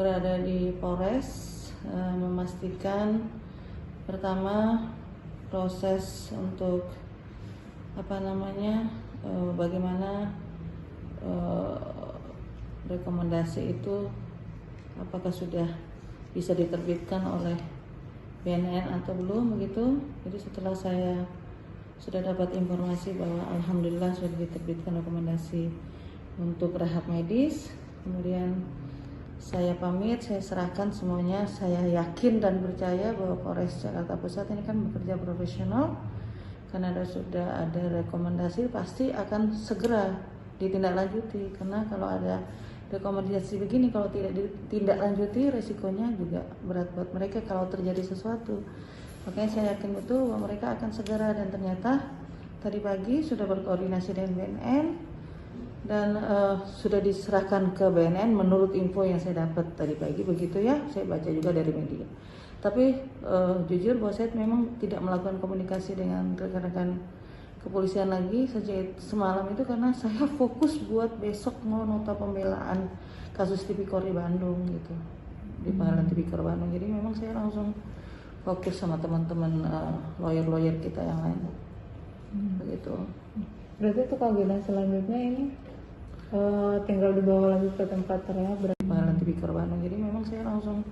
berada di Polres, memastikan pertama proses untuk bagaimana rekomendasi itu apakah sudah bisa diterbitkan oleh BNN atau belum begitu. Jadi setelah saya sudah dapat informasi bahwa alhamdulillah sudah diterbitkan rekomendasi untuk rehab medis, kemudian saya pamit, saya serahkan semuanya. Saya yakin dan percaya bahwa Polres Jakarta Pusat ini kan bekerja profesional, karena sudah ada rekomendasi pasti akan segera ditindaklanjuti. Karena kalau ada rekomendasi begini, kalau tidak ditindaklanjuti, resikonya juga berat buat mereka kalau terjadi sesuatu. Makanya saya yakin betul bahwa mereka akan segera, dan ternyata tadi pagi sudah berkoordinasi dengan BNN dan sudah diserahkan ke BNN menurut info yang saya dapat tadi pagi, begitu ya, saya baca juga dari media. Tapi jujur bahwa saya memang tidak melakukan komunikasi dengan rekan-rekan kepolisian lagi sejak semalam itu, karena saya fokus buat besok mau nota pembelaan kasus Tipikor di Bandung gitu, di pengadilan Tipikor Bandung. Jadi memang saya langsung fokus sama teman-teman lawyer-lawyer kita yang lain, begitu. Berarti itu kegiatan selanjutnya ini tinggal dibawa lagi ke tempat rehab pengadilan Tipikor Bandung. Jadi memang saya langsung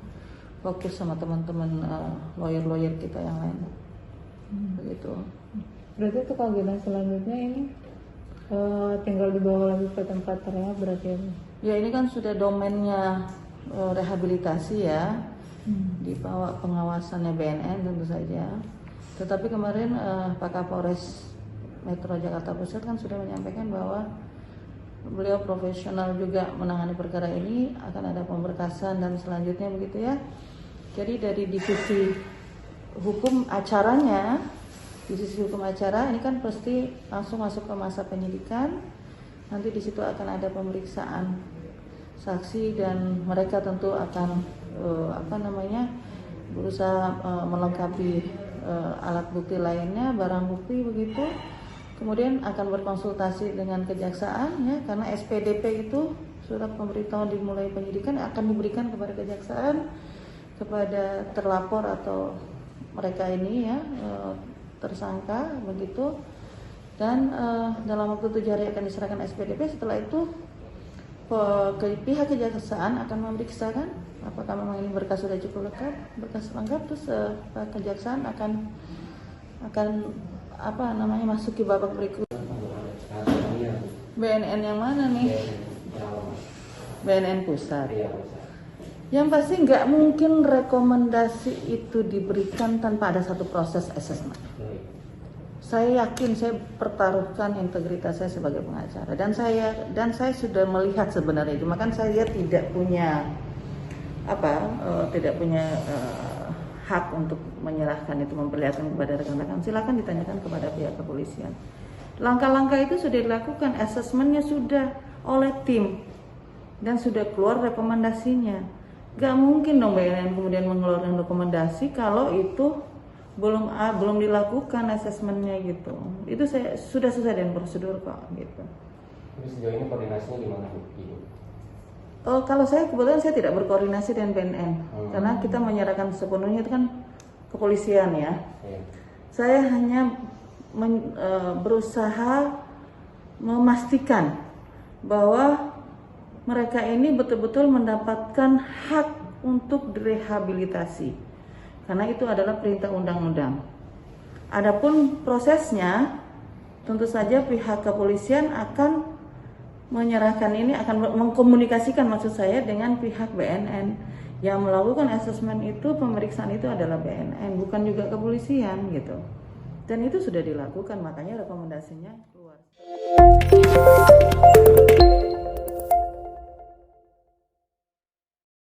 fokus sama teman-teman lawyer-lawyer kita yang lain, begitu. Berarti itu kegiatan selanjutnya ini tinggal dibawa lagi ke tempat rehab berarti ya? Ini kan sudah domainnya rehabilitasi ya, di bawah pengawasannya BNN tentu saja. Tetapi kemarin Pak Kapolres Metro Jakarta Pusat kan sudah menyampaikan bahwa beliau profesional juga menangani perkara ini, akan ada pemberkasan dan selanjutnya begitu ya. Jadi dari divisi hukum acaranya, divisi hukum acara ini kan pasti langsung masuk ke masa penyidikan. Nanti di situ akan ada pemeriksaan saksi dan mereka tentu akan berusaha melengkapi alat bukti lainnya, barang bukti begitu. Kemudian akan berkonsultasi dengan kejaksaan ya, karena SPDP itu surat pemberitahuan dimulai penyidikan akan diberikan kepada kejaksaan, kepada terlapor atau mereka ini ya, tersangka begitu. Dan dalam waktu 7 hari akan diserahkan SPDP. Setelah itu pihak kejaksaan akan memeriksakan apakah memang ini berkas sudah cukup lengkap, berkas lengkap, terus kejaksaan akan masuki babak berikut. BNN yang mana nih? BNN pusat. Yang pasti nggak mungkin rekomendasi itu diberikan tanpa ada satu proses assessment. Saya yakin, saya pertaruhkan integritas saya sebagai pengacara, dan saya sudah melihat sebenarnya itu. Makanya saya tidak punya hak untuk menyerahkan itu, memperlihatkan kepada rekan-rekan. Silakan ditanyakan kepada pihak kepolisian. Langkah-langkah itu sudah dilakukan, asesmennya sudah oleh tim dan sudah keluar rekomendasinya. Gak mungkin dong BNN kemudian mengeluarkan rekomendasi kalau itu belum dilakukan asesmennya gitu. Itu saya sudah sesuai dengan prosedur kok gitu. Tapi sejauh ini koordinasinya gimana Ibu? Kalau saya kebetulan saya tidak berkoordinasi dengan BNN, karena kita menyerahkan sepenuhnya itu kan kepolisian ya. Saya hanya berusaha memastikan bahwa mereka ini betul-betul mendapatkan hak untuk direhabilitasi, karena itu adalah perintah undang-undang. Adapun prosesnya, tentu saja pihak kepolisian akan menyerahkan ini, akan mengkomunikasikan maksud saya dengan pihak BNN. Yang melakukan asesmen itu, pemeriksaan itu adalah BNN, bukan juga kepolisian gitu. Dan itu sudah dilakukan, makanya rekomendasinya keluar.